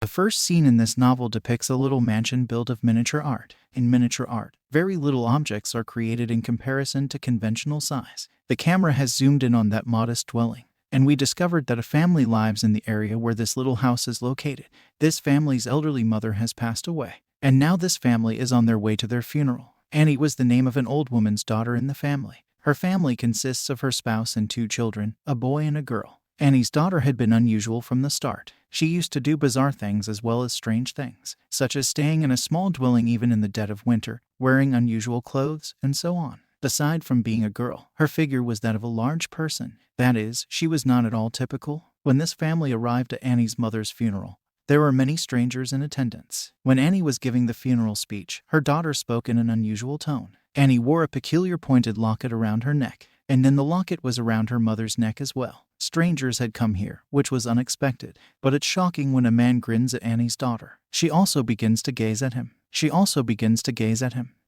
The first scene in this novel depicts a little mansion built of miniature art. In miniature art, very little objects are created in comparison to conventional size. The camera has zoomed in on that modest dwelling, and we discovered that a family lives in the area where this little house is located. This family's elderly mother has passed away, and now this family is on their way to their funeral. Annie was the name of an old woman's daughter in the family. Her family consists of her spouse and 2 children, a boy and a girl. Annie's daughter had been unusual from the start. She used to do bizarre things as well as strange things, such as staying in a small dwelling even in the dead of winter, wearing unusual clothes, and so on. Aside from being a girl, her figure was that of a large person. That is, she was not at all typical. When this family arrived at Annie's mother's funeral, there were many strangers in attendance. When Annie was giving the funeral speech, her daughter spoke in an unusual tone. Annie wore a peculiar pointed locket around her neck, and then the locket was around her mother's neck as well. Strangers had come here, which was unexpected, but it's shocking when a man grins at Annie's daughter. She also begins to gaze at him.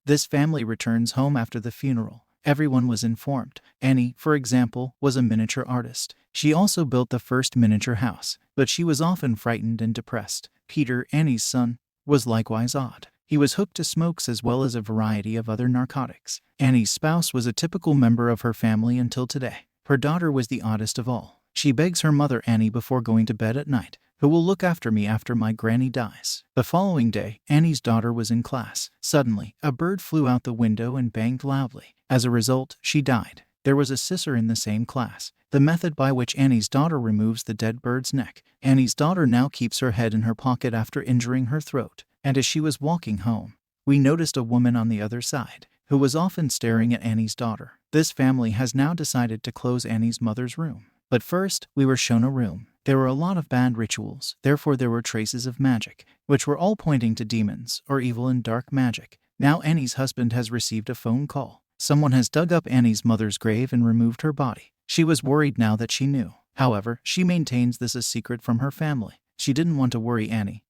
This family returns home after the funeral. Everyone was informed. Annie, for example, was a miniature artist. She also built the first miniature house, but she was often frightened and depressed. Peter, Annie's son, was likewise odd. He was hooked to smokes as well as a variety of other narcotics. Annie's spouse was a typical member of her family until today. Her daughter was the oddest of all. She begs her mother Annie before going to bed at night, "Who will look after me after my granny dies?" The following day, Annie's daughter was in class. Suddenly, a bird flew out the window and banged loudly. As a result, she died. There was a sister in the same class. The method by which Annie's daughter removes the dead bird's neck. Annie's daughter now keeps her head in her pocket after injuring her throat. And as she was walking home, we noticed a woman on the other side, who was often staring at Annie's daughter. This family has now decided to close Annie's mother's room. But first, we were shown a room. There were a lot of bad rituals, therefore there were traces of magic, which were all pointing to demons, or evil and dark magic. Now Annie's husband has received a phone call. Someone has dug up Annie's mother's grave and removed her body. She was worried now that she knew. However, she maintains this a secret from her family. She didn't want to worry Annie,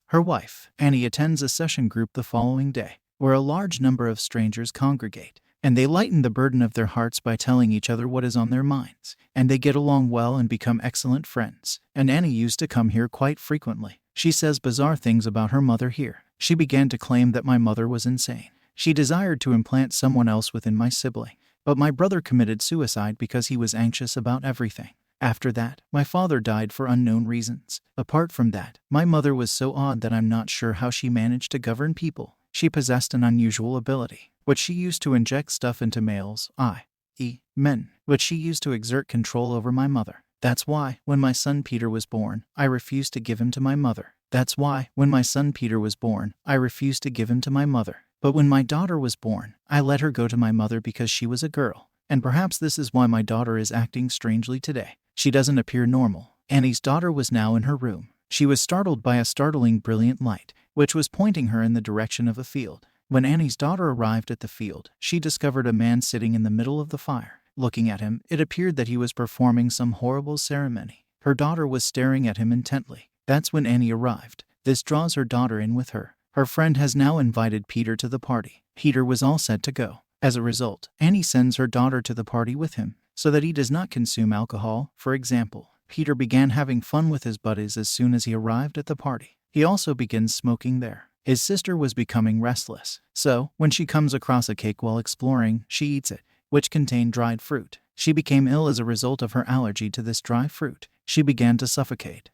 her wife. Annie attends a session group the following day, where a large number of strangers congregate, and they lighten the burden of their hearts by telling each other what is on their minds, and they get along well and become excellent friends. And Annie used to come here quite frequently. She says bizarre things about her mother here. She began to claim that my mother was insane. She desired to implant someone else within my sibling, but my brother committed suicide because he was anxious about everything. After that, my father died for unknown reasons. Apart from that, my mother was so odd that I'm not sure how she managed to govern people. She possessed an unusual ability, which she used to inject stuff into males, i.e., men, which she used to exert control over my mother. That's why, when my son Peter was born, I refused to give him to my mother. But when my daughter was born, I let her go to my mother because she was a girl. And perhaps this is why my daughter is acting strangely today. She doesn't appear normal. Annie's daughter was now in her room. She was startled by a startling brilliant light, which was pointing her in the direction of a field. When Annie's daughter arrived at the field, she discovered a man sitting in the middle of the fire. Looking at him, it appeared that he was performing some horrible ceremony. Her daughter was staring at him intently. That's when Annie arrived. This draws her daughter in with her. Her friend has now invited Peter to the party. Peter was all set to go. As a result, Annie sends her daughter to the party with him, so that he does not consume alcohol. For example, Peter began having fun with his buddies as soon as he arrived at the party. He also begins smoking there. His sister was becoming restless, so when she comes across a cake while exploring, she eats it, which contained dried fruit. She became ill as a result of her allergy to this dry fruit. She began to suffocate.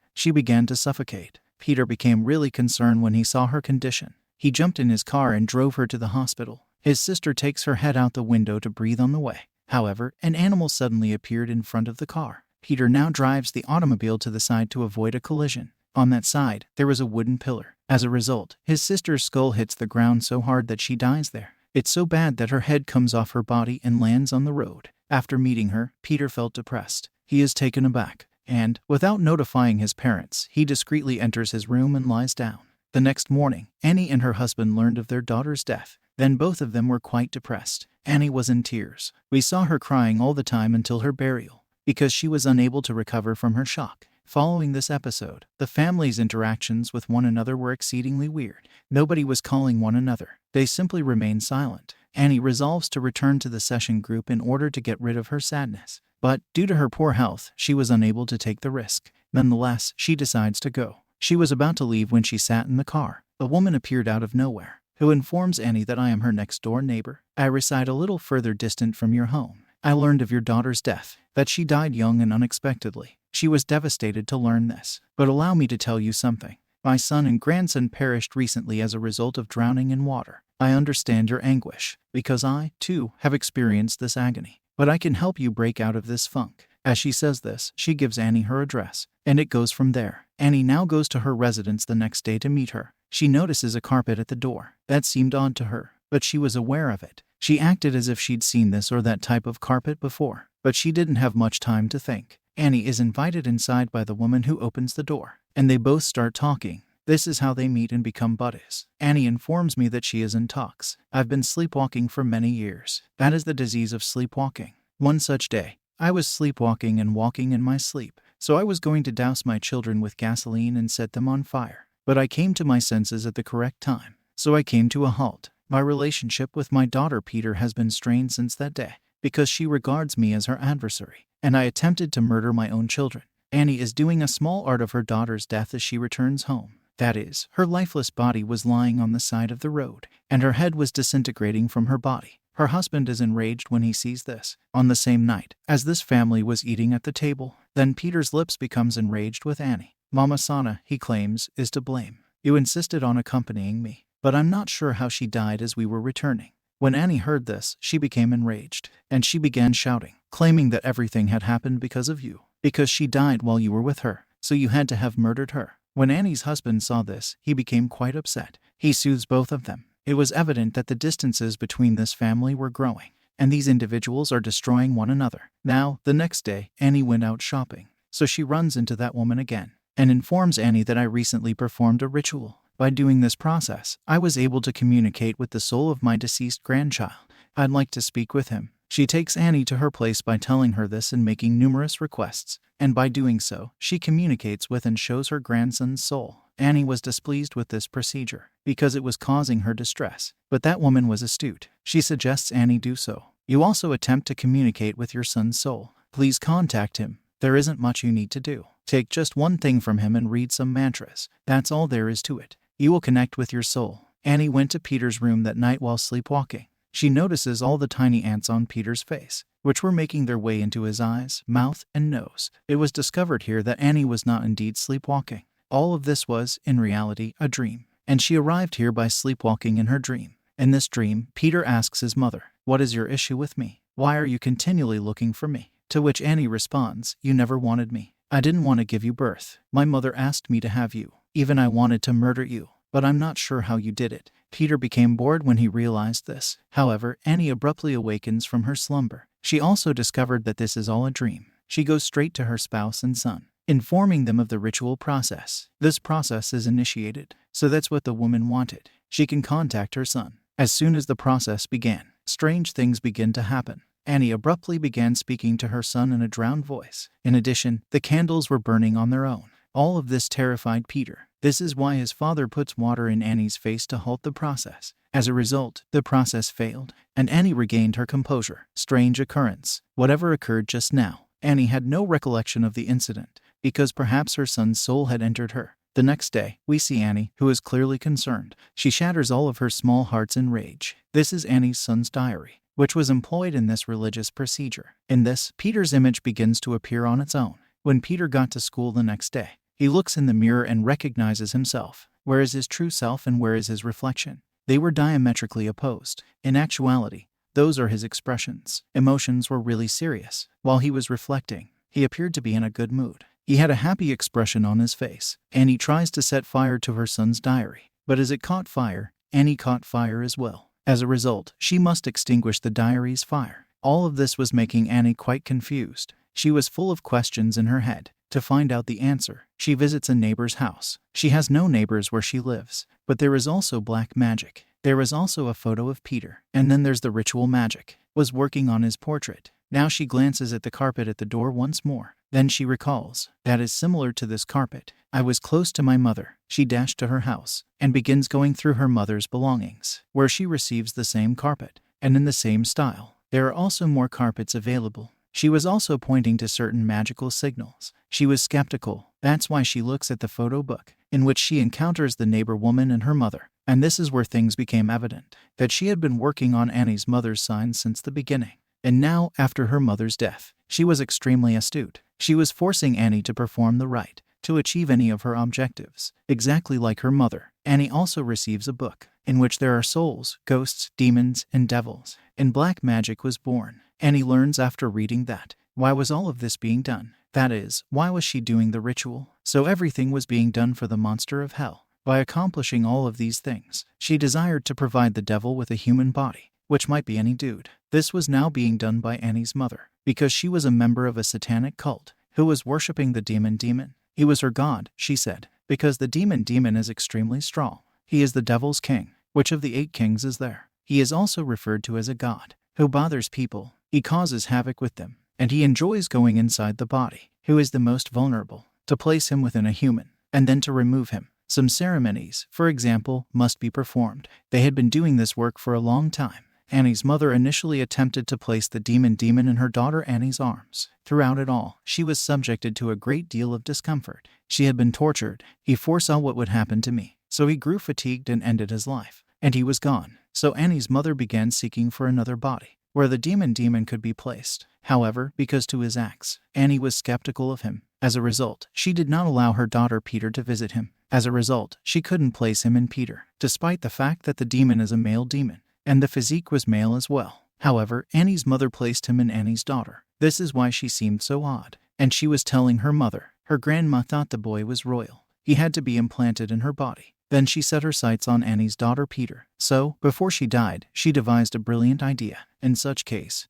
Peter became really concerned when he saw her condition. He jumped in his car and drove her to the hospital. His sister takes her head out the window to breathe on the way. However, an animal suddenly appeared in front of the car. Peter now drives the automobile to the side to avoid a collision. On that side, there was a wooden pillar. As a result, his sister's skull hits the ground so hard that she dies there. It's so bad that her head comes off her body and lands on the road. After meeting her, Peter felt depressed. He is taken aback, and, without notifying his parents, he discreetly enters his room and lies down. The next morning, Annie and her husband learned of their daughter's death. Then both of them were quite depressed. Annie was in tears. We saw her crying all the time until her burial, because she was unable to recover from her shock. Following this episode, the family's interactions with one another were exceedingly weird. Nobody was calling one another. They simply remained silent. Annie resolves to return to the session group in order to get rid of her sadness. But, due to her poor health, she was unable to take the risk. Nonetheless, she decides to go. She was about to leave when she sat in the car. A woman appeared out of nowhere, who informs Annie that I am her next-door neighbor. I reside a little further distant from your home. I learned of your daughter's death, that she died young and unexpectedly. She was devastated to learn this. But allow me to tell you something. My son and grandson perished recently as a result of drowning in water. I understand your anguish, because I, too, have experienced this agony. But I can help you break out of this funk. As she says this, she gives Annie her address, and it goes from there. Annie now goes to her residence the next day to meet her. She notices a carpet at the door. That seemed odd to her, but she was aware of it. She acted as if she'd seen this or that type of carpet before, but she didn't have much time to think. Annie is invited inside by the woman who opens the door, and they both start talking. This is how they meet and become buddies. Annie informs me that she is in talks. I've been sleepwalking for many years. That is the disease of sleepwalking. One such day, I was sleepwalking and walking in my sleep, so I was going to douse my children with gasoline and set them on fire. But I came to my senses at the correct time, so I came to a halt. My relationship with my daughter Peter has been strained since that day, because she regards me as her adversary, and I attempted to murder my own children. Annie is doing a small art of her daughter's death as she returns home. That is, her lifeless body was lying on the side of the road, and her head was disintegrating from her body. Her husband is enraged when he sees this. On the same night, as this family was eating at the table, then Peter's lips becomes enraged with Annie. Mama Sana, he claims, is to blame. You insisted on accompanying me, but I'm not sure how she died as we were returning. When Annie heard this, she became enraged, and she began shouting, claiming that everything had happened because of you, because she died while you were with her, so you had to have murdered her. When Annie's husband saw this, he became quite upset. He soothes both of them. It was evident that the distances between this family were growing, and these individuals are destroying one another. Now, the next day, Annie went out shopping, so she runs into that woman again, and informs Annie that I recently performed a ritual. By doing this process, I was able to communicate with the soul of my deceased grandchild. I'd like to speak with him. She takes Annie to her place by telling her this and making numerous requests, and by doing so, she communicates with and shows her grandson's soul. Annie was displeased with this procedure, because it was causing her distress, but that woman was astute. She suggests Annie do so. You also attempt to communicate with your son's soul. Please contact him. There isn't much you need to do. Take just one thing from him and read some mantras. That's all there is to it. You will connect with your soul. Annie went to Peter's room that night while sleepwalking. She notices all the tiny ants on Peter's face, which were making their way into his eyes, mouth, and nose. It was discovered here that Annie was not indeed sleepwalking. All of this was, in reality, a dream, and she arrived here by sleepwalking in her dream. In this dream, Peter asks his mother, "What is your issue with me? Why are you continually looking for me?" To which Annie responds, "You never wanted me. I didn't want to give you birth. My mother asked me to have you. Even I wanted to murder you, but I'm not sure how you did it." Peter became bored when he realized this. However, Annie abruptly awakens from her slumber. She also discovered that this is all a dream. She goes straight to her spouse and son, informing them of the ritual process. This process is initiated, so that's what the woman wanted. She can contact her son. As soon as the process began, strange things begin to happen. Annie abruptly began speaking to her son in a drowned voice. In addition, the candles were burning on their own. All of this terrified Peter. This is why his father puts water in Annie's face to halt the process. As a result, the process failed, and Annie regained her composure. Strange occurrence. Whatever occurred just now, Annie had no recollection of the incident, because perhaps her son's soul had entered her. The next day, we see Annie, who is clearly concerned. She shatters all of her small hearts in rage. This is Annie's son's diary, which was employed in this religious procedure. In this, Peter's image begins to appear on its own. When Peter got to school the next day, he looks in the mirror and recognizes himself. Where is his true self and where is his reflection? They were diametrically opposed. In actuality, those are his expressions. Emotions were really serious. While he was reflecting, he appeared to be in a good mood. He had a happy expression on his face. Annie tries to set fire to her son's diary, but as it caught fire, Annie caught fire as well. As a result, she must extinguish the diary's fire. All of this was making Annie quite confused. She was full of questions in her head. To find out the answer, she visits a neighbor's house. She has no neighbors where she lives, but there is also black magic. There is also a photo of Peter, and then there's the ritual magic, was working on his portrait. Now she glances at the carpet at the door once more. Then she recalls, that is similar to this carpet. I was close to my mother. She dashed to her house, and begins going through her mother's belongings, where she receives the same carpet, and in the same style. There are also more carpets available. She was also pointing to certain magical signals. She was skeptical. That's why she looks at the photo book, in which she encounters the neighbor woman and her mother. And this is where things became evident, that she had been working on Annie's mother's signs since the beginning. And now, after her mother's death, she was extremely astute. She was forcing Annie to perform the rite, to achieve any of her objectives. Exactly like her mother, Annie also receives a book, in which there are souls, ghosts, demons, and devils. And black magic was born. Annie learns after reading that. Why was all of this being done? That is, why was she doing the ritual? So everything was being done for the monster of hell. By accomplishing all of these things, she desired to provide the devil with a human body, which might be any dude. This was now being done by Annie's mother, because she was a member of a satanic cult, who was worshipping the demon. He was her god, she said, because the demon is extremely strong. He is the devil's king. Which of the 8 kings is there? He is also referred to as a god, who bothers people. He causes havoc with them, and he enjoys going inside the body, who is the most vulnerable, to place him within a human, and then to remove him. Some ceremonies, for example, must be performed. They had been doing this work for a long time. Annie's mother initially attempted to place the demon in her daughter Annie's arms. Throughout it all, she was subjected to a great deal of discomfort. She had been tortured. He foresaw what would happen to me, so he grew fatigued and ended his life. And he was gone. So Annie's mother began seeking for another body, where the demon could be placed. However, because to his acts, Annie was skeptical of him. As a result, she did not allow her daughter Peter to visit him. As a result, she couldn't place him in Peter, despite the fact that the demon is a male demon, and the physique was male as well. However, Annie's mother placed him in Annie's daughter. This is why she seemed so odd. And she was telling her mother, her grandma thought the boy was royal. He had to be implanted in her body. Then she set her sights on Annie's daughter Peter. So, before she died, she devised a brilliant idea. In such case,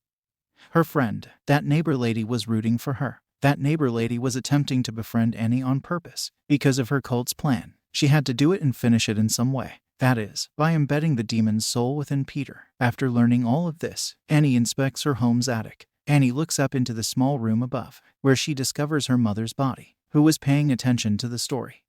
her friend, that neighbor lady, was rooting for her. That neighbor lady was attempting to befriend Annie on purpose. Because of her cult's plan, she had to do it and finish it in some way. That is, by embedding the demon's soul within Peter. After learning all of this, Annie inspects her home's attic. Annie looks up into the small room above, where she discovers her mother's body, who was paying attention to the story.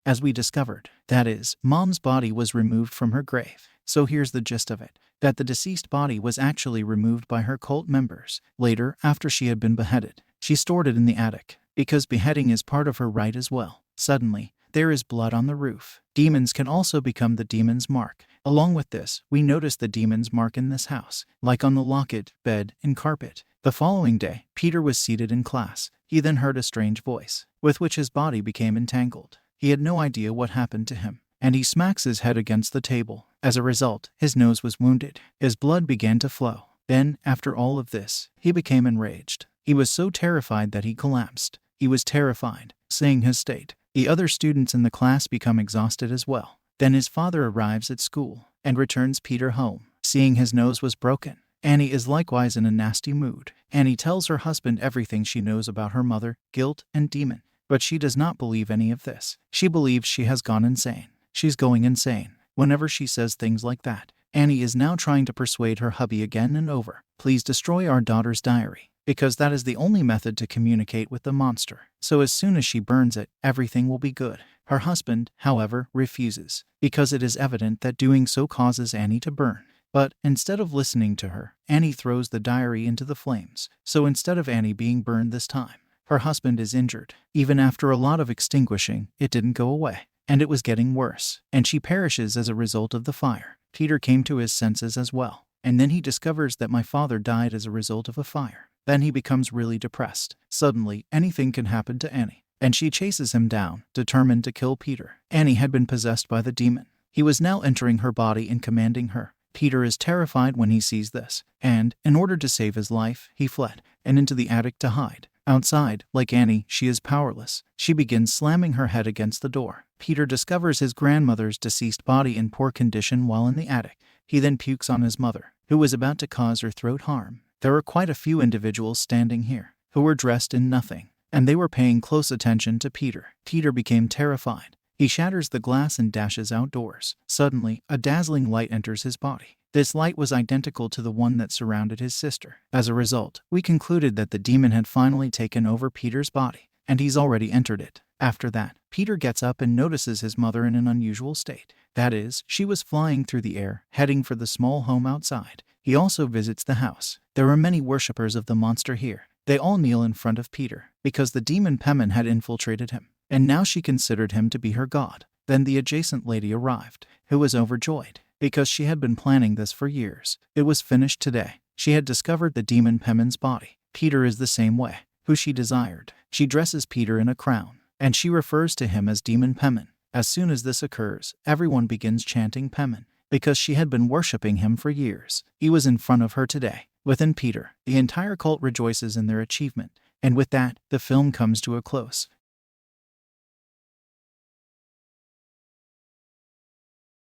As we discovered, that is, Mom's body was removed from her grave. So here's the gist of it, that the deceased body was actually removed by her cult members. Later, after she had been beheaded, she stored it in the attic, because beheading is part of her rite as well. Suddenly, there is blood on the roof. Demons can also become the demon's mark. Along with this, we notice the demon's mark in this house, like on the locket, bed, and carpet. The following day, Peter was seated in class. He then heard a strange voice, with which his body became entangled. He had no idea what happened to him, and he smacks his head against the table. As a result, his nose was wounded. His blood began to flow. Then, after all of this, he became enraged. He was so terrified that he collapsed. He was terrified, seeing his state. The other students in the class become exhausted as well. Then his father arrives at school and returns Peter home, seeing his nose was broken. Annie is likewise in a nasty mood. Annie tells her husband everything she knows about her mother, guilt, and demon. But she does not believe any of this. She believes she has gone insane. She's going insane. Whenever she says things like that, Annie is now trying to persuade her hubby again and over. Please destroy our daughter's diary, because that is the only method to communicate with the monster. So as soon as she burns it, everything will be good. Her husband, however, refuses, because it is evident that doing so causes Annie to burn. But instead of listening to her, Annie throws the diary into the flames. So instead of Annie being burned this time, her husband is injured. Even after a lot of extinguishing, it didn't go away, and it was getting worse, and she perishes as a result of the fire. Peter came to his senses as well, and then he discovers that my father died as a result of a fire. Then he becomes really depressed. Suddenly, anything can happen to Annie, and she chases him down, determined to kill Peter. Annie had been possessed by the demon. He was now entering her body and commanding her. Peter is terrified when he sees this, and, in order to save his life, he fled, and into the attic to hide. Outside, like Annie, she is powerless. She begins slamming her head against the door. Peter discovers his grandmother's deceased body in poor condition while in the attic. He then pukes on his mother, who was about to cause her throat harm. There were quite a few individuals standing here, who were dressed in nothing, and they were paying close attention to Peter. Peter became terrified. He shatters the glass and dashes outdoors. Suddenly, a dazzling light enters his body. This light was identical to the one that surrounded his sister. As a result, we concluded that the demon had finally taken over Peter's body, and he's already entered it. After that, Peter gets up and notices his mother in an unusual state. That is, she was flying through the air, heading for the small home outside. He also visits the house. There are many worshippers of the monster here. They all kneel in front of Peter, because the demon Pemin had infiltrated him, and now she considered him to be her god. Then the adjacent lady arrived, who was overjoyed, because she had been planning this for years. It was finished today. She had discovered the demon Pemin's body. Peter is the same way, who she desired. She dresses Peter in a crown, and she refers to him as Demon Pemin. As soon as this occurs, everyone begins chanting Pemin, because she had been worshipping him for years. He was in front of her today. Within Peter, the entire cult rejoices in their achievement, and with that, the film comes to a close.